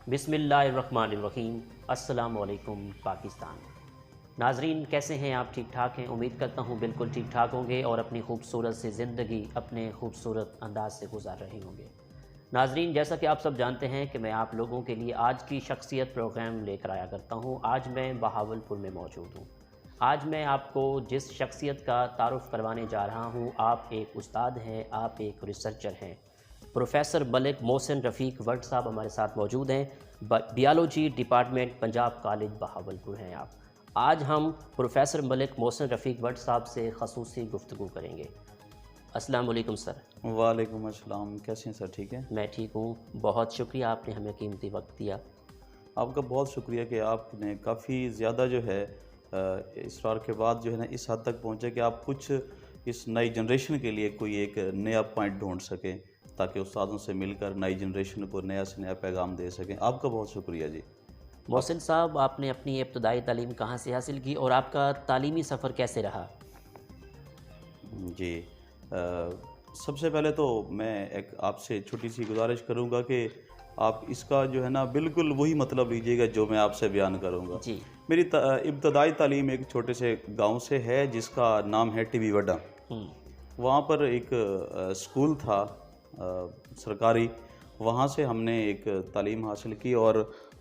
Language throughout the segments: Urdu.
بسم اللہ الرحمن الرحیم۔ السلام علیکم پاکستان۔ ناظرین کیسے ہیں آپ؟ ٹھیک ٹھاک ہیں؟ امید کرتا ہوں بالکل ٹھیک ٹھاک ہوں گے اور اپنی خوبصورت سی زندگی اپنے خوبصورت انداز سے گزار رہے ہوں گے۔ ناظرین جیسا کہ آپ سب جانتے ہیں کہ میں آپ لوگوں کے لیے آج کی شخصیت پروگرام لے کر آیا کرتا ہوں۔ آج میں بہاولپور میں موجود ہوں۔ آج میں آپ کو جس شخصیت کا تعارف کروانے جا رہا ہوں، آپ ایک استاد ہیں، آپ ایک ریسرچر ہیں۔ Professor Malik Mohsin Rafiq would صاحب ہمارے ساتھ موجود ہیں۔ Biology department Punjab college Bahawalpur ہیں آپ۔ آج ہم professor Malik Mohsin Rafiq would صاحب سے خصوصی گفتگو کریں گے۔ السلام علیکم سر۔ وعلیکم السلام، کیسے ہیں سر؟ ٹھیک ہیں؟ میں ٹھیک ہوں، بہت شکریہ آپ نے ہمیں قیمتی وقت دیا۔ آپ کا بہت شکریہ کہ آپ نے کافی زیادہ جو ہے اصرار کے بعد جو ہے نا اس حد تک پہنچے کہ آپ کچھ اس نئی جنریشن کے لیے کوئی ایک نیا پوائنٹ ڈھونڈ سکیں تاکہ استادوں سے مل کر نئی جنریشن کو نیا سے نیا پیغام دے سکیں۔ آپ کا بہت شکریہ جی۔ محسن صاحب، آپ نے اپنی ابتدائی تعلیم کہاں سے حاصل کی اور آپ کا تعلیمی سفر کیسے رہا؟ جی سب سے پہلے تو میں ایک آپ سے چھوٹی سی گزارش کروں گا کہ آپ اس کا جو ہے نا بالکل وہی مطلب لیجیے گا جو میں آپ سے بیان کروں گا۔ جی۔ میری ابتدائی تعلیم ایک چھوٹے سے گاؤں سے ہے جس کا نام ہے ٹی وی وڈا۔ وہاں پر ایک اسکول تھا سرکاری، وہاں سے ہم نے ایک تعلیم حاصل کی اور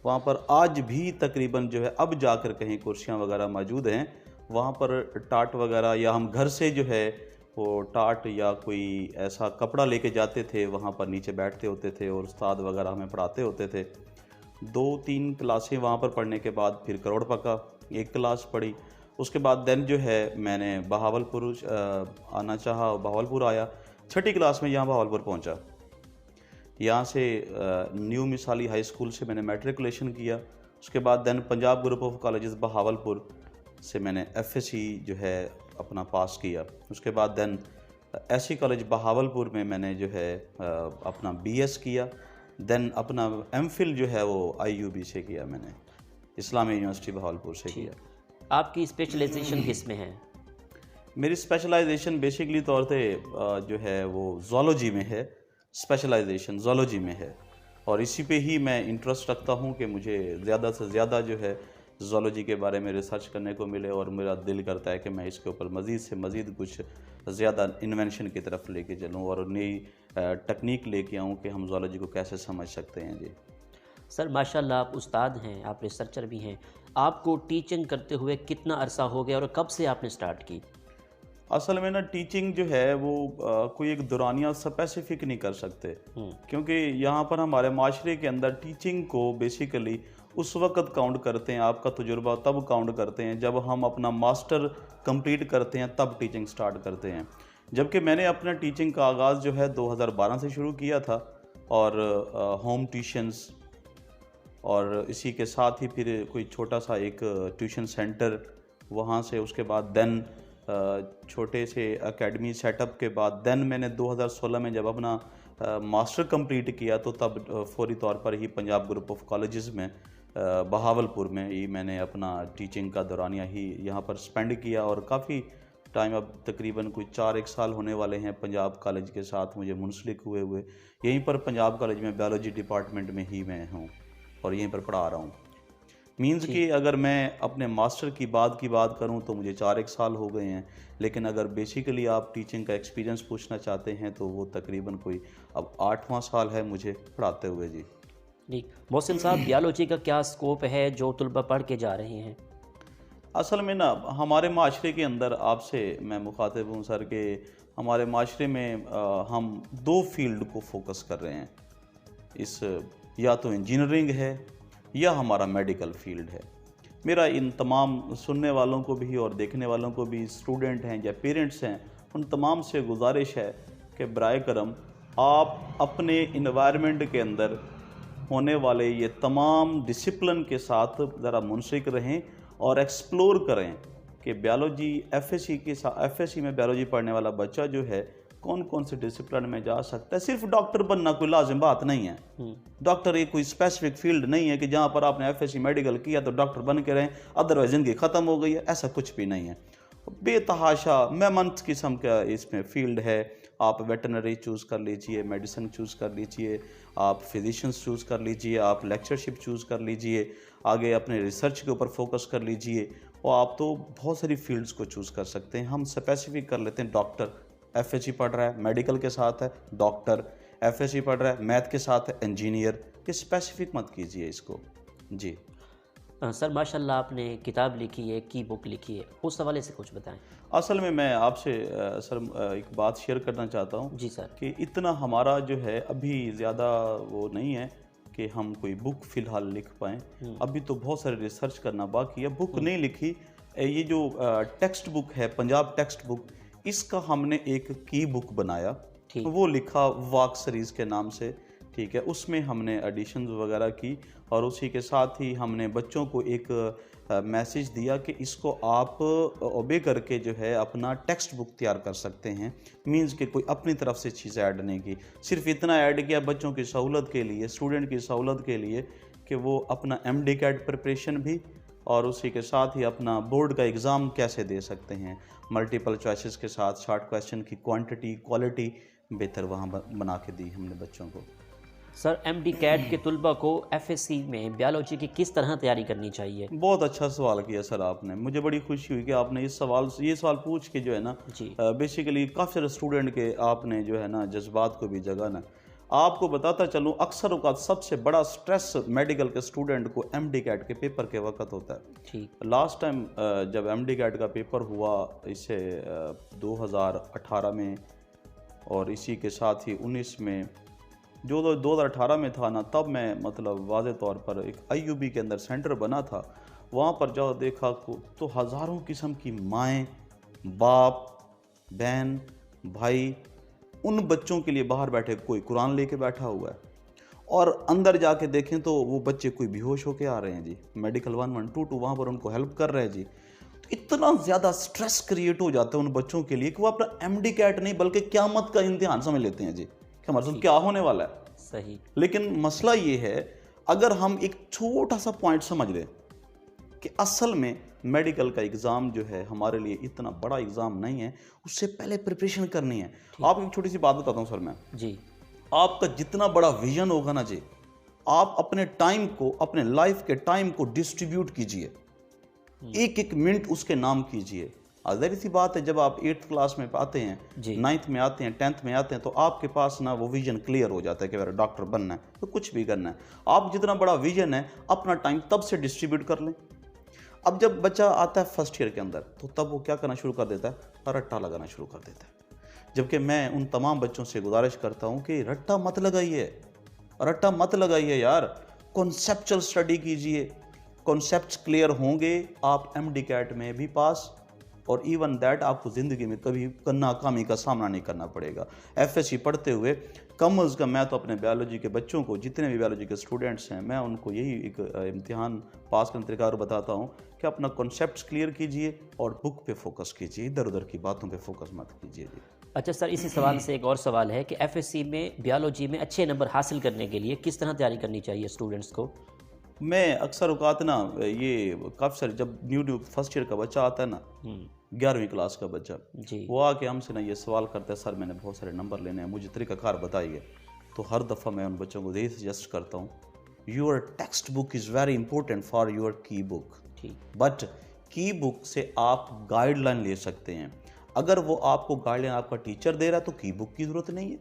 وہاں پر آج بھی تقریباً جو ہے اب جا کر کہیں کرسیاں وغیرہ موجود ہیں، وہاں پر ٹاٹ وغیرہ یا ہم گھر سے جو ہے وہ ٹاٹ یا کوئی ایسا کپڑا لے کے جاتے تھے، وہاں پر نیچے بیٹھتے ہوتے تھے اور استاد وغیرہ ہمیں پڑھاتے ہوتے تھے۔ 2-3 کلاسیں وہاں پر پڑھنے کے بعد پھر کروڑ پکا ایک کلاس پڑھی۔ اس کے بعد دین جو ہے میں نے بہاولپور آنا چاہا، بہاولپور آیا، 6ٹھی کلاس میں یہاں بہاولپور پہنچا۔ یہاں سے نیو مثالی ہائی اسکول سے میں نے میٹریکولیشن کیا۔ اس کے بعد then Punjab Group of Colleges Bahawalpur سے میں نے ایف ایس سی جو ہے اپنا پاس کیا۔ اس کے بعد دین ایس سی کالج بہاولپور میں نے جو ہے اپنا بی ایس کیا۔ دین اپنا ایم فل جو ہے وہ آئی یو بی سے کیا، میں نے اسلامی یونیورسٹی بہاولپور سے کیا۔ آپ کی اسپیشلائزیشن کس میں ہے؟ میری اسپیشلائزیشن بیسکلی طور پہ جو ہے وہ زولوجی میں ہے، اسپیشلائزیشن زولوجی میں ہے، اور اسی پہ ہی میں انٹرسٹ رکھتا ہوں کہ مجھے زیادہ سے زیادہ جو ہے زولوجی کے بارے میں ریسرچ کرنے کو ملے، اور میرا دل کرتا ہے کہ میں اس کے اوپر مزید سے مزید کچھ زیادہ انوینشن کی طرف لے کے چلوں اور نئی ٹیکنیک لے کے آؤں کہ ہم زولوجی کو کیسے سمجھ سکتے ہیں۔ جی سر ماشاءاللہ آپ استاد ہیں، آپ ریسرچر بھی ہیں۔ آپ کو ٹیچنگ کرتے ہوئے کتنا عرصہ ہو گیا اور کب سے آپ نے سٹارٹ کی؟ اصل میں نا ٹیچنگ جو ہے وہ کوئی ایک دورانیہ اسپیسیفک نہیں کر سکتے، کیونکہ یہاں پر ہمارے معاشرے کے اندر ٹیچنگ کو بیسیکلی اس وقت کاؤنٹ کرتے ہیں، آپ کا تجربہ تب کاؤنٹ کرتے ہیں جب ہم اپنا ماسٹر کمپلیٹ کرتے ہیں، تب ٹیچنگ سٹارٹ کرتے ہیں۔ جبکہ میں نے اپنا ٹیچنگ کا آغاز جو ہے 2012 سے شروع کیا تھا، اور ہوم ٹیوشنز اور اسی کے ساتھ ہی پھر کوئی چھوٹا سا ایک ٹیوشن سینٹر وہاں سے، اس کے بعد دین چھوٹے سے اکیڈمی سیٹ اپ کے بعد دین میں نے 2016 میں جب اپنا ماسٹر کمپلیٹ کیا تو تب فوری طور پر ہی پنجاب گروپ آف کالجز میں بہاولپور میں ہی میں نے اپنا ٹیچنگ کا دورانیہ ہی یہاں پر سپینڈ کیا، اور کافی ٹائم اب تقریباً کوئی 4-1 سال ہونے والے ہیں پنجاب کالج کے ساتھ مجھے منسلک ہوئے یہیں پر پنجاب کالج میں بیالوجی ڈپارٹمنٹ میں ہی میں ہوں اور یہیں پر پڑھا رہا ہوں۔ مینز کہ اگر میں اپنے ماسٹر کی بات کروں تو مجھے 4-1 سال ہو گئے ہیں، لیکن اگر بیسیکلی آپ ٹیچنگ کا ایکسپیرینس پوچھنا چاہتے ہیں تو وہ تقریباً کوئی اب 8واں سال ہے مجھے پڑھاتے ہوئے۔ جی محسن صاحب، بیالوجی کا کیا سکوپ ہے جو طلبہ پڑھ کے جا رہے ہیں؟ اصل میں نا ہمارے معاشرے کے اندر آپ سے میں مخاطب ہوں سر کہ ہمارے معاشرے میں ہم 2 فیلڈ کو فوکس کر رہے ہیں، یا تو انجینئرنگ ہے یا ہمارا میڈیکل فیلڈ ہے۔ میرا ان تمام سننے والوں کو بھی اور دیکھنے والوں کو بھی، اسٹوڈنٹ ہیں یا پیرنٹس ہیں، ان تمام سے گزارش ہے کہ برائے کرم آپ اپنے انوائرمنٹ کے اندر ہونے والے یہ تمام ڈسپلن کے ساتھ ذرا منسلک رہیں اور ایکسپلور کریں کہ بیالوجی ایف ایس سی میں بیالوجی پڑھنے والا بچہ جو ہے کون کون سے ڈسپلن میں جا سکتا ہے۔ صرف ڈاکٹر بننا کوئی لازم بات نہیں ہے، ڈاکٹر ایک کوئی اسپیسیفک فیلڈ نہیں ہے کہ جہاں پر آپ نے ایف ایس سی میڈیکل کیا تو ڈاکٹر بن کے رہیں، ادروائز زندگی ختم ہو گئی ہے، ایسا کچھ بھی نہیں ہے۔ بے تحاشا میمنت قسم کا اس میں فیلڈ ہے۔ آپ ویٹرنری چوز کر لیجئے، میڈیسن چوز کر لیجئے، آپ فزیشنز چوز کر لیجئے، آپ لیکچرشپ چوز کر لیجئے، آگے اپنے ریسرچ کے اوپر فوکس کر لیجئے، اور آپ تو بہت ساری فیلڈز کو چوز کر سکتے ہیں. ہم اسپیسیفک کر لیتے ہیں ڈاکٹر، ایف ایس سی پڑھ رہا ہے، میڈیکل کے ساتھ ہے ڈاکٹر، ایف ایس سی پڑھ رہا ہے میتھ کے ساتھ ہے انجینئر. یہ اسپیسیفک مت کیجئے اس کو. جی سر ماشاءاللہ آپ نے کتاب لکھی ہے، کی بک لکھی ہے، اس حوالے سے کچھ بتائیں. اصل میں آپ سے سر ایک بات شیئر کرنا چاہتا ہوں. جی سر. کہ اتنا ہمارا جو ہے ابھی زیادہ وہ نہیں ہے کہ ہم کوئی بک فی الحال لکھ پائیں. ابھی تو بہت سارے ریسرچ کرنا باقی ہے. بک نہیں لکھی. یہ جو ٹیکسٹ بک ہے پنجاب ٹیکسٹ بک، اس کا ہم نے ایک کی بک بنایا، وہ لکھا واک سیریز کے نام سے. ٹھیک ہے، اس میں ہم نے ایڈیشنز وغیرہ کی، اور اسی کے ساتھ ہی ہم نے بچوں کو ایک میسیج دیا کہ اس کو آپ اوبے کر کے جو ہے اپنا ٹیکسٹ بک تیار کر سکتے ہیں. مینز کہ کوئی اپنی طرف سے چیزیں ایڈ نہیں کی، صرف اتنا ایڈ کیا بچوں کی سہولت کے لیے، اسٹوڈنٹ کی سہولت کے لیے، کہ وہ اپنا ایم ڈی کیٹ پریپریشن بھی، اور اسی کے ساتھ ہی اپنا بورڈ کا ایگزام کیسے دے سکتے ہیں ملٹیپل چوائسز کے ساتھ، شارٹ کویسچن کی کوانٹٹی کوالٹی بہتر وہاں بنا کے دی ہم نے بچوں کو. سر ایم ڈی کیٹ کے طلبہ کو ایف ایس سی میں بیالوجی کی کس طرح تیاری کرنی چاہیے؟ بہت اچھا سوال کیا سر آپ نے. مجھے بڑی خوشی ہوئی کہ آپ نے یہ سوال پوچھ کے جو ہے نا بیسیکلی کافی سارے اسٹوڈنٹ کے آپ نے جو ہے نا جذبات کو بھی جگہ نا. آپ کو بتاتا چلوں اکثر اوقات سب سے بڑا سٹریس میڈیکل کے اسٹوڈنٹ کو ایم ڈی کیٹ کے پیپر کے وقت ہوتا ہے. لاسٹ ٹائم جب ایم ڈی کیٹ کا پیپر ہوا اسے 2018 میں، اور اسی کے ساتھ ہی 19 میں، جو 2018 میں تھا نا، تب میں مطلب واضح طور پر ایک آئی یو بی کے اندر سینٹر بنا تھا. وہاں پر جب دیکھا تو ہزاروں قسم کی مائیں، باپ، بہن، بھائی، ان بچوں کے لیے باہر بیٹھے کوئی قرآن لے کے بیٹھا ہوا ہے، اور اندر جا کے دیکھیں تو وہ بچے کوئی بے ہوش ہو کے آ رہے ہیں جی. میڈیکل 1122 وہاں پر ان کو ہیلپ کر رہے ہیں جی. اتنا زیادہ سٹریس کریٹ ہو جاتا ہے ان بچوں کے لیے کہ وہ اپنا ایم ڈی کیٹ نہیں بلکہ قیامت کا امتحان سمجھ لیتے ہیں جی، کہ ہمارے ساتھ کیا ہونے والا ہے. صحیح. لیکن مسئلہ یہ ہے، اگر ہم ایک چھوٹا سا پوائنٹ سمجھ لیں کہ اصل میں میڈیکل کا ایگزام جو ہے ہمارے لیے اتنا بڑا ایگزام نہیں ہے، اس سے پہلے پریپریشن کرنی ہے. آپ ایک چھوٹی سی بات بتاتا ہوں سر میں. جی. آپ کا جتنا بڑا ویژن ہوگا نا جی، آپ اپنے ٹائم کو، اپنے لائف کے ٹائم کو ڈسٹریبیوٹ کیجئے، ایک ایک منٹ اس کے نام کیجئے. ظاہر سی بات ہے جب آپ 8th کلاس میں آتے ہیں، 9th میں آتے ہیں، 10th میں آتے ہیں، تو آپ کے پاس نا وہ ویژن کلیئر ہو جاتا ہے کہ میرا ڈاکٹر بننا ہے تو کچھ بھی کرنا ہے. آپ جتنا بڑا ویژن ہے اپنا ٹائم تب سے ڈسٹریبیوٹ کر لیں. اب جب بچہ آتا ہے فرسٹ ایئر کے اندر تو تب وہ کیا کرنا شروع کر دیتا ہے؟ رٹا لگانا شروع کر دیتا ہے. جبکہ میں ان تمام بچوں سے گزارش کرتا ہوں کہ رٹا مت لگائیے، رٹا مت لگائیے یار، کنسیپچل سٹڈی کیجئے. کنسیپٹس کلیئر ہوں گے آپ ایم ڈی کیٹ میں بھی پاس، اور ایون دیٹ آپ کو زندگی میں کبھی ناکامی کا سامنا نہیں کرنا پڑے گا. ایف ایس سی پڑھتے ہوئے کم از کم میں تو اپنے بیالوجی کے بچوں کو، جتنے بھی بیالوجی کے اسٹوڈنٹس ہیں، میں ان کو یہی ایک امتحان پاس کرنے طریقہ اور بتاتا ہوں کہ اپنا کنسیپٹس کلیئر کیجئے اور بک پہ فوکس کیجئے، ادھر ادھر کی باتوں پہ فوکس مت کیجئے جی. اچھا سر، اسی سوال سے ایک اور سوال ہے کہ ایف ایس سی میں بیالوجی میں اچھے نمبر حاصل کرنے کے لیے کس طرح تیاری کرنی چاہیے اسٹوڈنٹس کو؟ میں اکثر اوقات نا یہ کافی سارے جب نیو فرسٹ ایئر کا بچہ آتا ہے نا، 11ویں کلاس کا بچہ، وہ آ کے ہم سے نا یہ سوال کرتا ہے، سر میں نے بہت سارے نمبر لینے ہیں، مجھے طریقہ کار بتائیے. تو ہر دفعہ میں ان بچوں کو یہی سجیسٹ کرتا ہوں، your text book is very important for your کی بک. بٹ کی بک سے آپ گائیڈ لائن لے سکتے ہیں. اگر وہ آپ کو گائیڈ لائن آپ کا ٹیچر دے رہا ہے تو کی بک کی ضرورت نہیں ہے.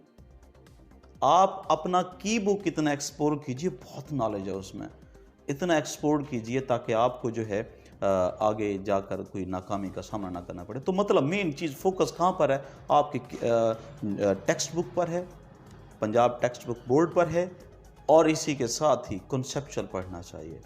آپ اپنا کی بک اتنا ایکسپلور کیجئے، بہت نالج ہے اس میں، اتنا ایکسپلور کیجئے تاکہ آپ کو جو ہے آگے جا کر کوئی ناکامی کا سامنا نہ کرنا پڑے. تو مطلب مین چیز فوکس کہاں پر ہے؟ آپ کی ٹیکسٹ بک پر ہے، پنجاب ٹیکسٹ بک بورڈ پر ہے، اور اسی کے ساتھ ہی کنسیپچل پڑھنا چاہیے.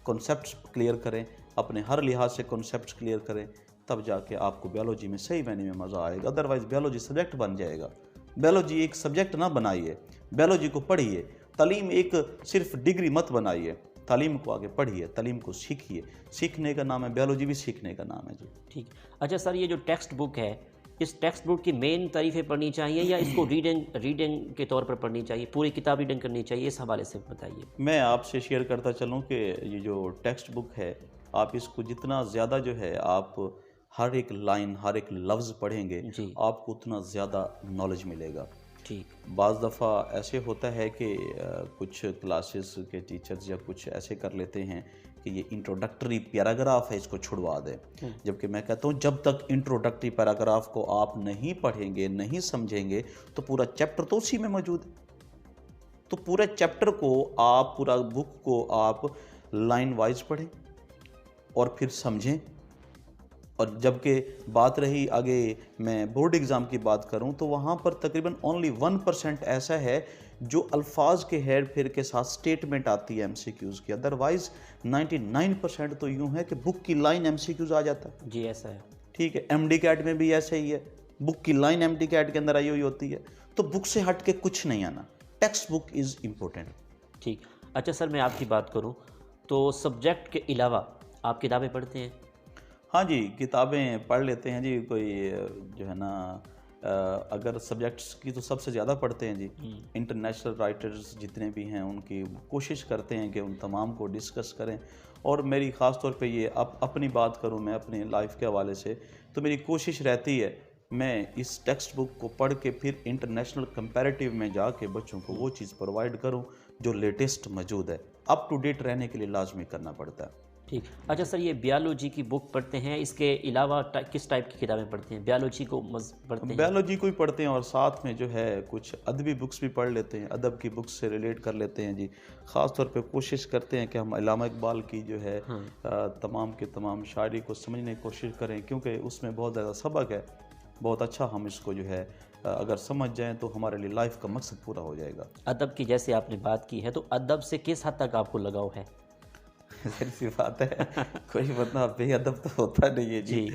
کنسیپٹس کلیئر کریں، اپنے ہر لحاظ سے کنسیپٹس کلیئر کریں، تب جا کے آپ کو بیالوجی میں صحیح معنی میں مزہ آئے گا. ادروائز بیالوجی سبجیکٹ بن جائے گا. بیالوجی ایک سبجیکٹ نہ بنائیے، بیالوجی کو پڑھیے. تعلیم ایک صرف ڈگری مت بنائیے، تعلیم کو آگے پڑھیے، تعلیم کو سیکھیے. سیکھنے کا نام ہے بیالوجی، بھی سیکھنے کا نام ہے جی. ٹھیک. اچھا سر، یہ جو ٹیکسٹ بک ہے، اس ٹیکسٹ بک کی مین تعریفیں پڑھنی چاہیے یا اس کو ریڈنگ کے طور پر پڑھنی چاہیے، پوری کتاب ریڈنگ کرنی چاہیے؟ اس حوالے سے بتائیے. میں آپ سے شیئر کرتا چلوں کہ یہ جو ٹیکسٹ بک ہے، آپ اس کو جتنا زیادہ جو ہے آپ ہر ایک لائن ہر ایک لفظ پڑھیں گے جی آپ کو اتنا زیادہ نالج ملے گا. ٹھیک. بعض دفعہ ایسے ہوتا ہے کہ کچھ کلاسز کے ٹیچرز یا کچھ ایسے کر لیتے ہیں کہ یہ انٹروڈکٹری پیراگراف ہے اس کو چھڑوا دیں, جبکہ میں کہتا ہوں جب تک انٹروڈکٹری پیراگراف کو آپ نہیں پڑھیں گے نہیں سمجھیں گے تو پورا چیپٹر تو اسی میں موجود ہے. تو پورے چیپٹر کو آپ پورا بک کو آپ لائن وائز پڑھیں اور پھر سمجھیں. اور جب کہ بات رہی آگے میں بورڈ ایگزام کی بات کروں تو وہاں پر تقریباً اونلی 1% ایسا ہے جو الفاظ کے ہیر پھیر کے ساتھ سٹیٹمنٹ آتی ہے ایم سی کیوز کی, ادروائز 99% تو یوں ہے کہ بک کی لائن ایم سی کیوز آ جاتا ہے. جی ایسا ہے. ٹھیک ہے, ایم ڈی کیٹ میں بھی ایسا ہی ہے, بک کی لائن ایم ڈی کیٹ کے اندر آئی ہوئی ہوتی ہے. تو بک سے ہٹ کے کچھ نہیں آنا, ٹیکسٹ بک از امپورٹنٹ. ٹھیک. اچھا سر میں آپ کی بات کروں تو سبجیکٹ کے علاوہ آپ کتابیں پڑھتے ہیں؟ ہاں جی کتابیں پڑھ لیتے ہیں جی. کوئی جو ہے نا اگر سبجیکٹس کی تو سب سے زیادہ پڑھتے ہیں جی. انٹرنیشنل رائٹرز جتنے بھی ہیں ان کی کوشش کرتے ہیں کہ ان تمام کو ڈسکس کریں. اور میری خاص طور پہ یہ اپنی بات کروں میں اپنی لائف کے حوالے سے تو میری کوشش رہتی ہے میں اس ٹیکسٹ بک کو پڑھ کے پھر انٹرنیشنل کمپیریٹیو میں جا کے بچوں کو وہ چیز پرووائڈ کروں جو لیٹسٹ موجود ہے. اپ ٹو ڈیٹ رہنے کے لیے لازمی کرنا پڑتا ہے. ٹھیک. اچھا سر یہ بیالوجی کی بک پڑھتے ہیں, اس کے علاوہ کس ٹائپ کی کتابیں پڑھتے ہیں؟ بیالوجی کو پڑھتے ہیں؟ بیالوجی کو بھی پڑھتے ہیں اور ساتھ میں جو ہے کچھ ادبی بکس بھی پڑھ لیتے ہیں, ادب کی بکس سے ریلیٹ کر لیتے ہیں جی. خاص طور پہ کوشش کرتے ہیں کہ ہم علامہ اقبال کی جو ہے تمام کے تمام شاعری کو سمجھنے کی کوشش کریں کیونکہ اس میں بہت زیادہ سبق ہے. بہت اچھا ہم اس کو جو ہے اگر سمجھ جائیں تو ہمارے لیے لائف کا مقصد پورا ہو جائے گا. ادب کی جیسے آپ نے بات کی ہے تو ادب سے کس حد تک آپ کو لگاؤ ہے؟ ظاہر سی بات ہے کوئی مطلب بے ادب تو ہوتا نہیں ہے جی.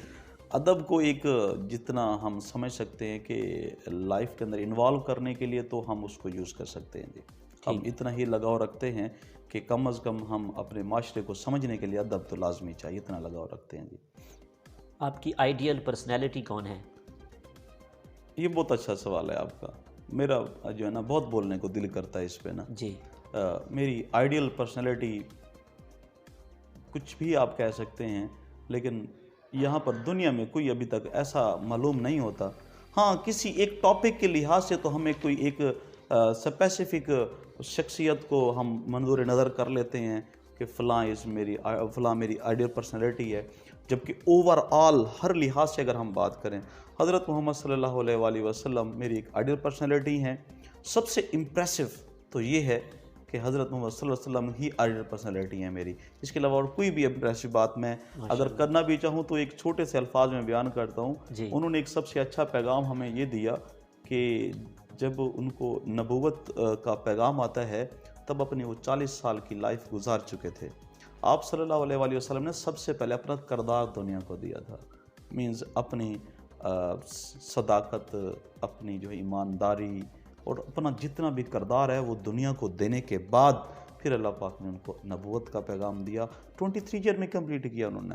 ادب کو ایک جتنا ہم سمجھ سکتے ہیں کہ لائف کے اندر انوالو کرنے کے لیے تو ہم اس کو یوز کر سکتے ہیں جی. ہم اتنا ہی لگاؤ رکھتے ہیں کہ کم از کم ہم اپنے معاشرے کو سمجھنے کے لیے ادب تو لازمی چاہیے, اتنا لگاؤ رکھتے ہیں جی. آپ کی آئیڈیل پرسنالٹی کون ہے؟ یہ بہت اچھا سوال ہے آپ کا. میرا جو ہے نا بہت بولنے کو دل کرتا ہے اس پہ نا جی. میری آئیڈیل پرسنالٹی کچھ بھی آپ کہہ سکتے ہیں لیکن یہاں پر دنیا میں کوئی ابھی تک ایسا معلوم نہیں ہوتا. ہاں کسی ایک ٹاپک کے لحاظ سے تو ہمیں کوئی ایک اسپیسیفک شخصیت کو ہم منظور نظر کر لیتے ہیں کہ فلاں میری آئیڈیل پرسنالٹی ہے, جبکہ اوور آل ہر لحاظ سے اگر ہم بات کریں حضرت محمد صلی اللہ علیہ وآلہ وسلم میری ایک آئیڈیل پرسنالٹی ہے. سب سے امپریسو تو یہ ہے کہ حضرت محمد صلی اللہ علیہ وسلم ہی آئیڈیل پرسنالٹی ہے میری. اس کے علاوہ اور کوئی بھی امپریسو بات میں اگر کرنا بھی چاہوں تو ایک چھوٹے سے الفاظ میں بیان کرتا ہوں. انہوں نے ایک سب سے اچھا پیغام ہمیں یہ دیا کہ جب ان کو نبوت کا پیغام آتا ہے تب اپنی وہ 40 سال کی لائف گزار چکے تھے. آپ صلی اللہ علیہ وآلہ وسلم نے سب سے پہلے اپنا کردار دنیا کو دیا تھا. مینز اپنی صداقت, اپنی جو ایمانداری اور اپنا جتنا بھی کردار ہے وہ دنیا کو دینے کے بعد پھر اللہ پاک نے ان کو نبوت کا پیغام دیا. 23 ایئر میں کمپلیٹ کیا انہوں نے.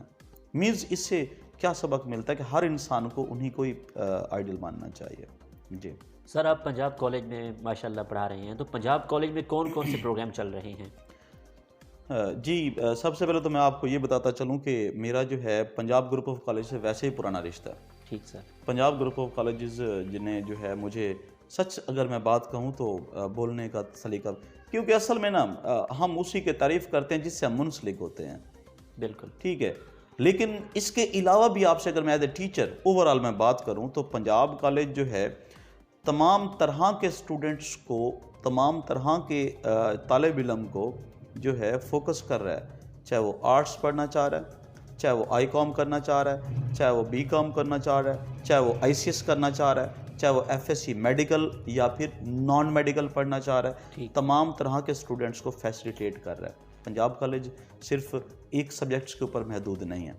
مینز اس سے کیا سبق ملتا ہے کہ ہر انسان کو انہی کو ہی آئیڈل ماننا چاہیے. جی سر آپ پنجاب کالج میں ماشاءاللہ پڑھا رہے ہیں تو پنجاب کالج میں کون کون سے پروگرام چل رہے ہیں؟ جی سب سے پہلے تو میں آپ کو یہ بتاتا چلوں کہ میرا جو ہے پنجاب گروپ آف کالج سے ویسے ہی پرانا رشتہ ہے. ٹھیک سر. پنجاب گروپ آف کالجز جنہیں جو ہے مجھے سچ اگر میں بات کہوں تو بولنے کا سلیقہ, کیونکہ اصل میں نا ہم اسی کے تعریف کرتے ہیں جس سے ہم منسلک ہوتے ہیں. بالکل ٹھیک ہے. لیکن اس کے علاوہ بھی آپ سے اگر میں as a teacher over all میں بات کروں تو پنجاب کالج جو ہے تمام طرح کے اسٹوڈنٹس کو, تمام طرح کے طالب علم کو جو ہے فوکس کر رہا ہے, چاہے وہ آرٹس پڑھنا چاہ رہا ہے, چاہے وہ آئی کام کرنا چاہ رہا ہے, چاہے وہ بی کام کرنا چاہ رہا ہے, چاہے وہ آئی سی ایس کرنا چاہ رہا ہے, چاہے وہ ایف ایس سی میڈیکل یا پھر نان میڈیکل پڑھنا چاہ رہا ہے. تمام طرح کے اسٹوڈنٹس کو فیسیلیٹیٹ کر رہا ہے. پنجاب کالج صرف ایک سبجیکٹس کے اوپر محدود نہیں ہے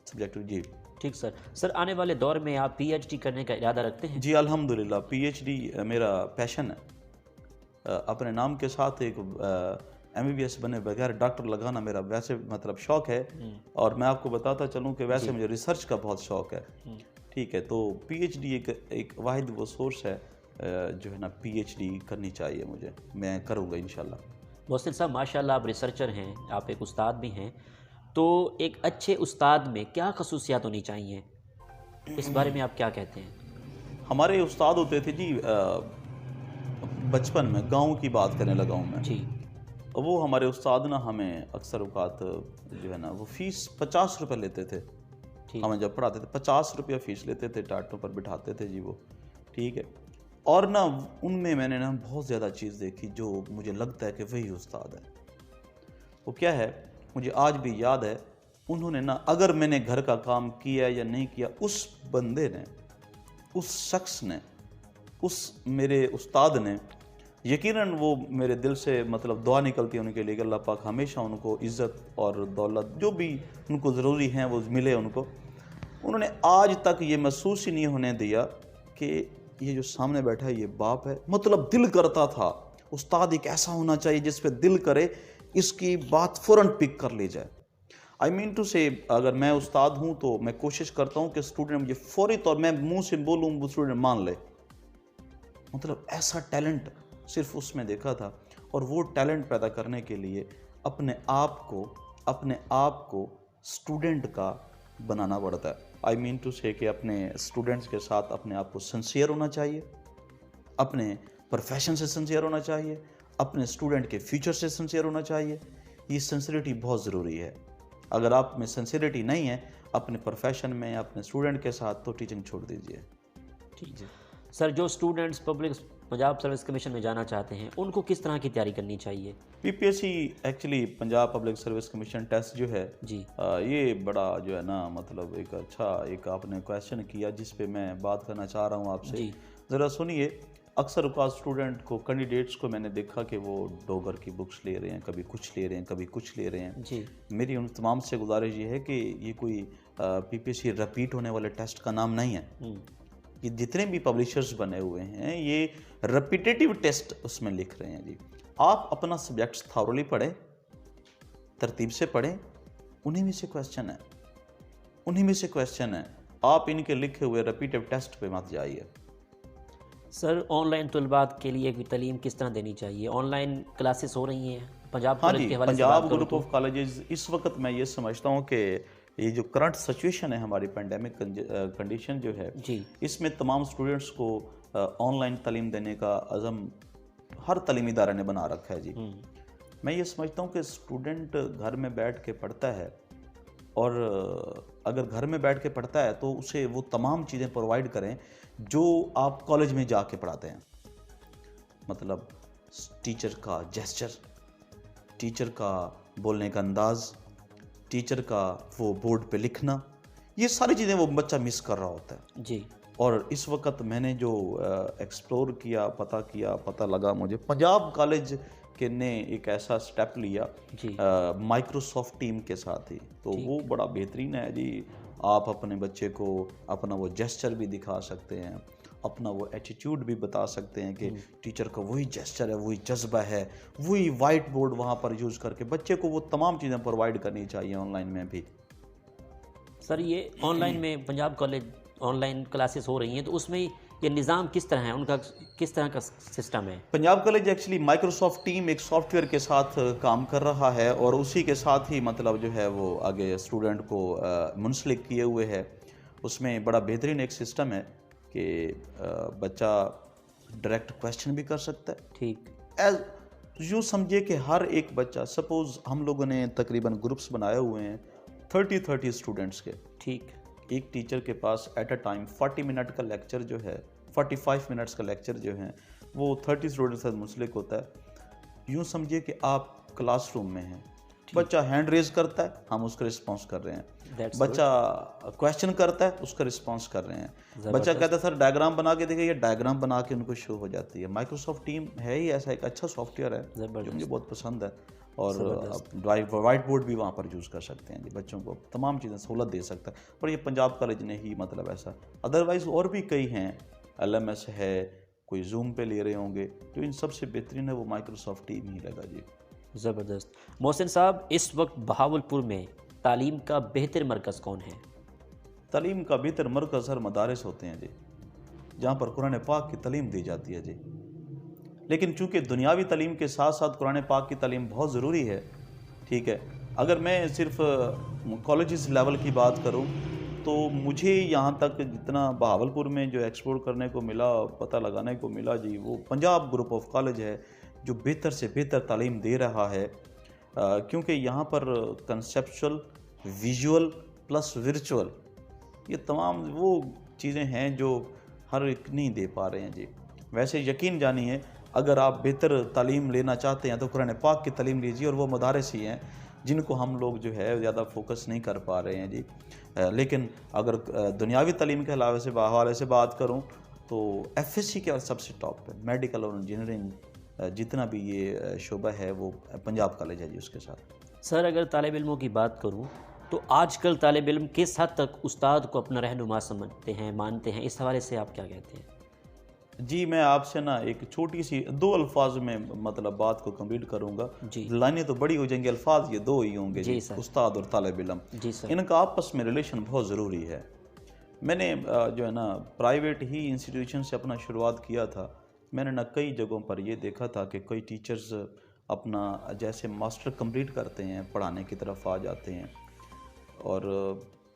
سبجیکٹ. جی ٹھیک سر. سر آنے والے دور میں آپ پی ایچ ڈی کرنے کا ارادہ رکھتے ہیں؟ جی الحمدللہ پی ایچ ڈی میرا پیشن ہے. اپنے نام کے ساتھ ایک ایم بی بی ایس بنے بغیر ڈاکٹر لگانا میرا ویسے مطلب شوق ہے. اور میں آپ کو بتاتا چلوں کہ ویسے مجھے ریسرچ کا بہت شوق ہے. ٹھیک ہے. تو پی ایچ ڈی ایک واحد وہ سورس ہے جو ہے نا پی ایچ ڈی کرنی چاہیے مجھے. میں کروں گا انشاءاللہ. محسن صاحب ماشاءاللہ آپ ریسرچر ہیں, آپ ایک استاد بھی ہیں, تو ایک اچھے استاد میں کیا خصوصیات ہونی چاہیے؟ اس بارے میں آپ کیا کہتے ہیں؟ ہمارے استاد ہوتے تھے جی، بچپن میں گاؤں کی بات کرنے لگا ہوں میں جی وہ ہمارے استاد نا ہمیں اکثر اوقات جو ہے نا وہ فیس 50 روپے لیتے تھے. ہمیں جب پڑھاتے تھے 50 روپیہ فیس لیتے تھے، ٹاٹوں پر بٹھاتے تھے جی وہ، ٹھیک ہے. اور نا ان میں نے نا بہت زیادہ چیز دیکھی جو مجھے لگتا ہے کہ وہی استاد ہے. وہ کیا ہے مجھے آج بھی یاد ہے. انہوں نے نا اگر میں نے گھر کا کام کیا یا نہیں کیا، اس بندے نے، اس شخص نے، اس میرے استاد نے، یقیناً وہ میرے دل سے مطلب دعا نکلتی ہے ان کے لیے کہ اللہ پاک ہمیشہ ان کو عزت اور دولت جو بھی ان کو ضروری ہیں وہ ملے ان کو. انہوں نے آج تک یہ محسوس ہی نہیں ہونے دیا کہ یہ جو سامنے بیٹھا ہے یہ باپ ہے. مطلب دل کرتا تھا استاد ایک ایسا ہونا چاہیے جس پہ دل کرے اس کی بات فوراً پک کر لی جائے. آئی مین ٹو سے اگر میں استاد ہوں تو میں کوشش کرتا ہوں کہ اسٹوڈنٹ مجھے فوری طور میں منہ سے بولوں وہ اسٹوڈنٹ مان لے. مطلب ایسا ٹیلنٹ صرف اس میں دیکھا تھا. اور وہ ٹیلنٹ پیدا کرنے کے لیے اپنے آپ کو اسٹوڈنٹ کا بنانا پڑتا ہے. آئی مین ٹو سے کہ اپنے اسٹوڈنٹس کے ساتھ اپنے آپ کو سنسیئر ہونا چاہیے، اپنے پروفیشن سے سنسیئر ہونا چاہیے، اپنے اسٹوڈنٹ کے فیوچر سے سنسیئر ہونا چاہیے. یہ سنسیئرٹی بہت ضروری ہے. اگر آپ میں سنسیئرٹی نہیں ہے اپنے پروفیشن میں یا اپنے اسٹوڈنٹ کے ساتھ تو ٹیچنگ چھوڑ دیجیے. ٹھیک ہے سر، جو اسٹوڈنٹس پنجاب سروس کمیشن میں جانا چاہتے ہیں ان کو کس طرح کی تیاری کرنی چاہیے؟ P P S C actually Punjab Public Service Commission test جو ہے جی یہ بڑا جو ہے نا مطلب ایک اچھا ایک آپ نے کویشچن کیا جس پہ میں بات کرنا چاہ رہا ہوں آپ سے. ذرا سنیے. اکثر اوقات اسٹوڈنٹ کو کینڈیڈیٹس کو میں نے دیکھا کہ وہ ڈوگر کی بکس لے رہے ہیں، کبھی کچھ لے رہے ہیں، کبھی کچھ لے رہے ہیں. جی میری ان تمام سے گزارش یہ ہے کہ یہ کوئی پی پی ایس سی رپیٹ ہونے والے ٹیسٹ کا نام نہیں ہے. یہ جتنے بھی پبلشرز بنے ہوئے ہیں یہ ریپیٹیٹیو ٹیسٹ اس میں لکھ رہے ہیں جی. آپ اپنا سبجیکٹس تھورلی پڑھیں، ترتیب سے پڑھیں، انہی میں سے کویشچن ہے. آپ ان کے لکھے ہوئے ریپیٹیو ٹیسٹ پہ مت جائیے. سر آن لائن طلبات کے لیے تعلیم کس طرح دینی چاہیے؟ آن لائن کلاسز ہو رہی ہیں پنجاب کالج کے حوالے سے؟ پنجاب گروپ آف کالجز اس وقت میں یہ سمجھتا ہوں کہ یہ جو کرنٹ سچویشن ہے ہماری پینڈیمک کنڈیشن جو ہے جی اس میں تمام اسٹوڈنٹس کو آن لائن تعلیم دینے کا عزم ہر تعلیمی ادارے نے بنا رکھا ہے جی. میں یہ سمجھتا ہوں کہ اسٹوڈنٹ گھر میں بیٹھ کے پڑھتا ہے اور اگر گھر میں بیٹھ کے پڑھتا ہے تو اسے وہ تمام چیزیں پرووائڈ کریں جو آپ کالج میں جا کے پڑھاتے ہیں. مطلب ٹیچر کا جیسچر، ٹیچر کا بولنے کا انداز، ٹیچر کا وہ بورڈ پہ لکھنا، یہ ساری چیزیں وہ بچہ مس کر رہا ہوتا ہے. جی اور اس وقت میں نے جو ایکسپلور کیا، پتہ لگا مجھے پنجاب کالج کے نے ایک ایسا سٹیپ لیا مائکروسافٹ ٹیم کے ساتھ ہی، تو وہ بڑا بہترین ہے جی. آپ اپنے بچے کو اپنا وہ جیسچر بھی دکھا سکتے ہیں، اپنا وہ ایٹیٹیوڈ بھی بتا سکتے ہیں کہ ٹیچر کا وہی جیسچر ہے، وہی جذبہ ہے، وہی وائٹ بورڈ وہاں پر یوز کر کے بچے کو وہ تمام چیزیں پرووائڈ کرنی چاہیے آن لائن میں بھی. سر یہ آن لائن میں Punjab College online classes ہو رہی ہیں تو اس میں یہ نظام کس طرح ہے، ان کا کس طرح کا سسٹم ہے؟ Punjab college actually Microsoft team ایک سافٹ ویئر کے ساتھ کام کر رہا ہے اور اسی کے ساتھ ہی مطلب جو ہے وہ آگے اسٹوڈنٹ کو منسلک کیے ہوئے ہے. اس میں بڑا بہترین ایک سسٹم ہے کہ بچہ ڈائریکٹ کویشچن بھی کر سکتا ہے. ٹھیک یوں سمجھے کہ ہر ایک بچہ، سپوز ہم لوگوں نے تقریباً گروپس بنائے ہوئے ہیں 30 اسٹوڈنٹس کے. ٹھیک ایک ٹیچر کے پاس ایٹ اے ٹائم 40 منٹ کا لیکچر جو ہے، 45 منٹس کا لیکچر جو ہے وہ 30 اسٹوڈنٹس سے منسلک ہوتا ہے. یوں سمجھیے کہ آپ کلاس روم میں ہیں، بچہ ہینڈ ریز کرتا ہے، ہم اس کا رسپانس کر رہے ہیں. بچہ کویشچن کرتا ہے، اس کا رسپانس کر رہے ہیں. بچہ کہتا ہے سر ڈائیگرام بنا کے دیکھیں، یہ ڈائیگرام بنا کے ان کو شو ہو جاتی ہے. مائکروسافٹ ٹیم ہے ہی ایسا ایک اچھا سافٹ ویئر ہے جو مجھے بہت پسند ہے. اور وائٹ بورڈ بھی وہاں پر یوز کر سکتے ہیں جی، بچوں کو تمام چیزیں سہولت دے سکتا ہے. اور یہ پنجاب کالج نے ہی مطلب ایسا، ادروائز اور بھی کئی ہیں، ایل ایم ایس ہے، کوئی زوم پہ لے رہے ہوں گے، تو ان سب سے بہترین ہے وہ مائکروسافٹ ٹیم ہی لگا جی. زبردست. محسن صاحب اس وقت بہاولپور میں تعلیم کا بہتر مرکز کون ہے؟ تعلیم کا بہتر مرکز ہر مدارس ہوتے ہیں جی، جہاں پر قرآن پاک کی تعلیم دی جاتی ہے جی. لیکن چونکہ دنیاوی تعلیم کے ساتھ ساتھ قرآن پاک کی تعلیم بہت ضروری ہے. ٹھیک ہے، اگر میں صرف کالجز لیول کی بات کروں تو مجھے یہاں تک جتنا بہاولپور میں جو ایکسپلور کرنے کو ملا، پتہ لگانے کو ملا جی، وہ پنجاب گروپ آف کالج ہے جو بہتر سے بہتر تعلیم دے رہا ہے، کیونکہ یہاں پر کنسیپچول، ویژول پلس ورچوئل، یہ تمام وہ چیزیں ہیں جو ہر ایک نہیں دے پا رہے ہیں جی۔ ویسے یقین جانیے اگر آپ بہتر تعلیم لینا چاہتے ہیں تو قرآن پاک کی تعلیم لیجیے، اور وہ مدارس ہی ہیں جن کو ہم لوگ جو ہے زیادہ فوکس نہیں کر پا رہے ہیں جی۔ لیکن اگر دنیاوی تعلیم کے حوالے سے بات کروں تو ایف ایس سی کے سب سے ٹاپ پہ میڈیکل اور انجینئرنگ جتنا بھی یہ شعبہ ہے وہ پنجاب کالج ہے جی اس کے ساتھ۔ سر اگر طالب علموں کی بات کروں تو آج کل طالب علم کس حد تک استاد کو اپنا رہنما سمجھتے ہیں، مانتے ہیں، اس حوالے سے آپ کیا کہتے ہیں؟ جی میں آپ سے نا ایک چھوٹی سی 2 الفاظ میں مطلب بات کو کمپلیٹ کروں گا جی، لائنیں تو بڑی ہو جائیں گی، الفاظ یہ 2 ہی ہوں گے جی، سر، استاد اور طالب علم، جی سر، ان کا آپس میں ریلیشن بہت ضروری ہے۔ میں نے جو ہے نا پرائیویٹ ہی انسٹیٹیوشن سے اپنا شروعات کیا تھا، میں نے نا کئی جگہوں پر یہ دیکھا تھا کہ کئی ٹیچرز اپنا جیسے ماسٹر کمپلیٹ کرتے ہیں، پڑھانے کی طرف آ جاتے ہیں، اور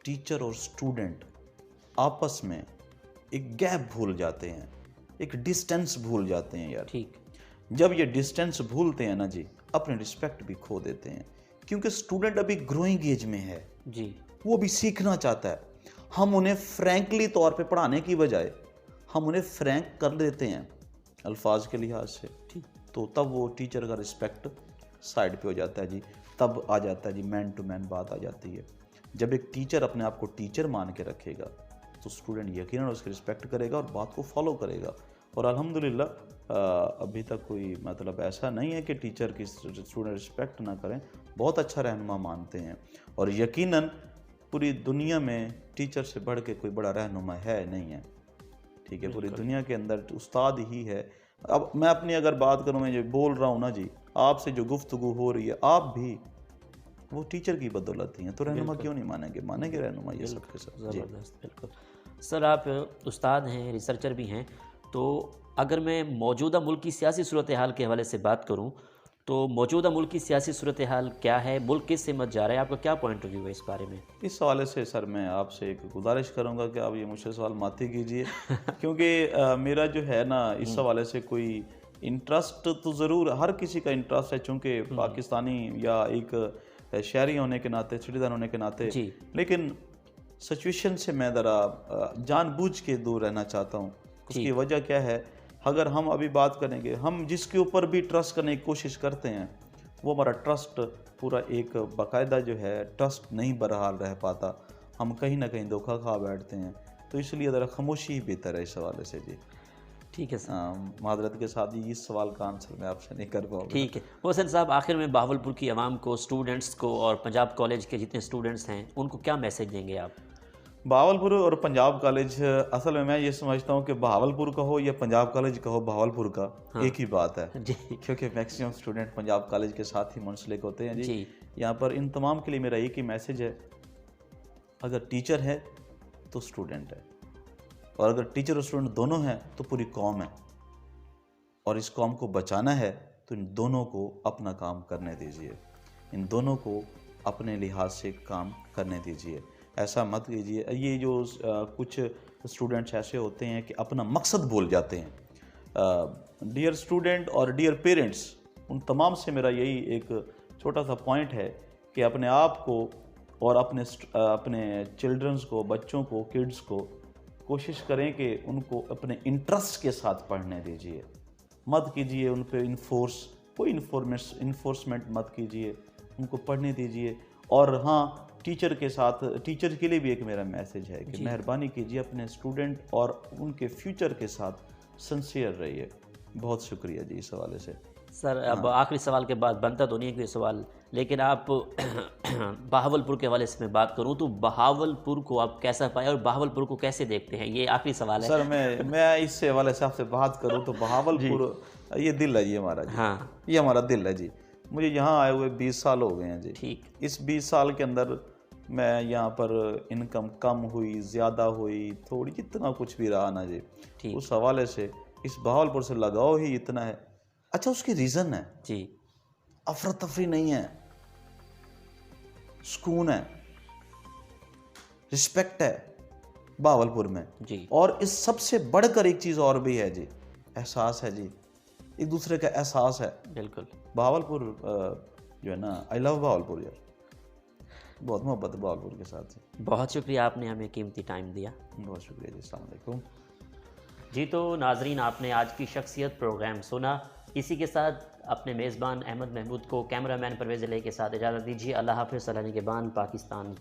ٹیچر اور اسٹوڈنٹ آپس میں ایک گیپ بھول جاتے ہیں، ایک ڈسٹینس بھول جاتے ہیں یار۔ ٹھیک، جب یہ ڈسٹینس بھولتے ہیں نا جی، اپنے رسپیکٹ بھی کھو دیتے ہیں، کیونکہ اسٹوڈنٹ ابھی گروئنگ ایج میں ہے، جی، وہ بھی سیکھنا چاہتا ہے۔ ہم انہیں فرینکلی طور پہ پڑھانے کی بجائے ہم انہیں فرینک کر دیتے ہیں الفاظ کے لحاظ سے، تو تب وہ ٹیچر کا رسپیکٹ سائڈ پہ ہو جاتا ہے جی، تب آ جاتا ہے جی مین ٹو مین بات آ جاتی ہے۔ جب ایک ٹیچر اپنے آپ کو ٹیچر مان کے رکھے گا تو اسٹوڈنٹ یقیناً اس کی رسپیکٹ کرے گا اور بات کو فالو کرے گا، اور الحمدللہ ابھی تک کوئی مطلب ایسا نہیں ہے کہ ٹیچر کی اسٹوڈنٹ رسپیکٹ نہ کریں، بہت اچھا رہنما مانتے ہیں، اور یقیناً پوری دنیا میں ٹیچر سے بڑھ کے کوئی بڑا رہنما ہے نہیں ہے، ٹھیک ہے، پوری دنیا کے اندر استاد ہی ہے۔ اب میں اپنی اگر بات کروں، میں جو بول رہا ہوں نا جی، آپ سے جو گفتگو ہو رہی ہے، آپ بھی وہ ٹیچر کی بدولت ہی ہیں، تو رہنما کیوں نہیں مانیں گے رہنما یہ سب کے ساتھ۔ زبردست، بالکل۔ سر آپ استاد ہیں، ریسرچر بھی ہیں، تو اگر میں موجودہ ملک کی سیاسی صورتحال کے حوالے سے بات کروں تو موجودہ ملک کی سیاسی صورتحال کیا ہے، ملک کس سمت جا رہا ہے، آپ کا کیا پوائنٹ آف ویو ہے اس بارے میں؟ اس حوالے سے سر میں آپ سے ایک گزارش کروں گا کہ آپ یہ مجھ سے سوال ماتی کیجئے، کیونکہ میرا جو ہے نا اس حوالے سے کوئی انٹرسٹ تو ضرور ہر کسی کا انٹرسٹ ہے، چونکہ پاکستانی یا ایک شہری ہونے کے ناطے، سٹیزن ہونے کے ناطے، لیکن سچویشن سے میں ذرا جان بوجھ کے دور رہنا چاہتا ہوں۔ اس کی وجہ کیا ہے، اگر ہم ابھی بات کریں گے، ہم جس کے اوپر بھی ٹرسٹ کرنے کی کوشش کرتے ہیں وہ ہمارا ٹرسٹ پورا ایک باقاعدہ جو ہے ٹرسٹ نہیں برحال رہ پاتا، ہم کہیں نہ کہیں دھوکہ کھا بیٹھتے ہیں، تو اس لیے ذرا خاموشی ہی بہتر ہے اس حوالے سے جی۔ ٹھیک ہے سر، معذرت کے ساتھ جی اس سوال کا آنسر میں آپ سے نہیں کر پاؤں گا۔ ٹھیک ہے محسن صاحب، آخر میں بہاولپور کی عوام کو، اسٹوڈنٹس کو، اور پنجاب کالج کے جتنے اسٹوڈنٹس ہیں ان کو کیا میسج دیں گے آپ؟ بہاولپور اور پنجاب کالج، اصل میں یہ سمجھتا ہوں کہ بہاولپور کا ہو یا پنجاب کالج کا ہو، بہاولپور کا ایک ہی بات ہے، کیونکہ میکسیمم اسٹوڈنٹ پنجاب کالج کے ساتھ ہی منسلک ہوتے ہیں جی۔ یہاں پر ان تمام کے لیے میرا ایک ہی میسج ہے، اگر ٹیچر ہے تو اسٹوڈنٹ ہے، اور اگر ٹیچر اور اسٹوڈنٹ دونوں ہیں تو پوری قوم ہے، اور اس قوم کو بچانا ہے تو ان دونوں کو اپنا کام کرنے دیجیے، ان دونوں کو اپنے لحاظ سے کام کرنے دیجیے، ایسا مت کیجیے۔ یہ جو کچھ اسٹوڈنٹس ایسے ہوتے ہیں کہ اپنا مقصد بھول جاتے ہیں، ڈیئر اسٹوڈنٹ اور ڈیئر پیرنٹس، ان تمام سے میرا یہی ایک چھوٹا سا پوائنٹ ہے کہ اپنے آپ کو اور اپنے چلڈرنس کو، بچوں کو، کڈس کو کوشش کریں کہ ان کو اپنے انٹرسٹ کے ساتھ پڑھنے دیجیے، مت کیجیے ان پہ کوئی انفورسمنٹ مت کیجیے، ان کو پڑھنے دیجیے۔ اور ہاں، ٹیچر کے ساتھ، ٹیچر کے لیے بھی ایک میرا میسج ہے کہ مہربانی کیجیے اپنے اسٹوڈنٹ اور ان کے فیوچر کے ساتھ سنسیئر رہیے۔ بہت شکریہ جی اس حوالے سے۔ سر اب آخری سوال کے بعد بنتا تو نہیں ہے کوئی سوال، لیکن آپ بہاولپور کے حوالے سے میں بات کروں تو بہاولپور کو آپ کیسا پائے اور بہاولپور کو کیسے دیکھتے ہیں، یہ آخری سوال ہے سر۔ میں اس سے حوالے سے آپ سے بات کروں تو بہاولپور یہ دل ہے جی ہمارا جی، ہاں یہ ہمارا دل ہے جی۔ مجھے یہاں آئے ہوئے 20 سال ہو گئے ہیں جی۔ ٹھیک، اس 20 سال کے اندر میں یہاں پر انکم کم ہوئی، زیادہ ہوئی، تھوڑی، جتنا کچھ بھی رہا نا جی، اس حوالے سے اس بہاولپور سے لگاؤ ہی اتنا ہے۔ اچھا، اس کی ریزن ہے جی، افراتفری نہیں ہے، سکون ہے، رسپیکٹ ہے بہاولپور میں جی. اور اس سب سے بڑھ کر ایک چیز اور بھی ہے جی، احساس ہے جی، ایک دوسرے کا احساس ہے. بالکل. بہاولپور جو ہے نا، آئی لو بہاولپور یار، بہت محبت ہے بہاولپور کے ساتھ. بہت شکریہ، آپ نے ہمیں قیمتی ٹائم دیا. بہت شکریہ جی، السلام علیکم. جی تو ناظرین، آپ نے آج کی شخصیت پروگرام سنا. اسی کے ساتھ اپنے میزبان احمد محمود کو کیمرہ مین پرویز علیہ کے ساتھ اجازت دیجیے. اللہ حافظ. نگہبان پاکستان.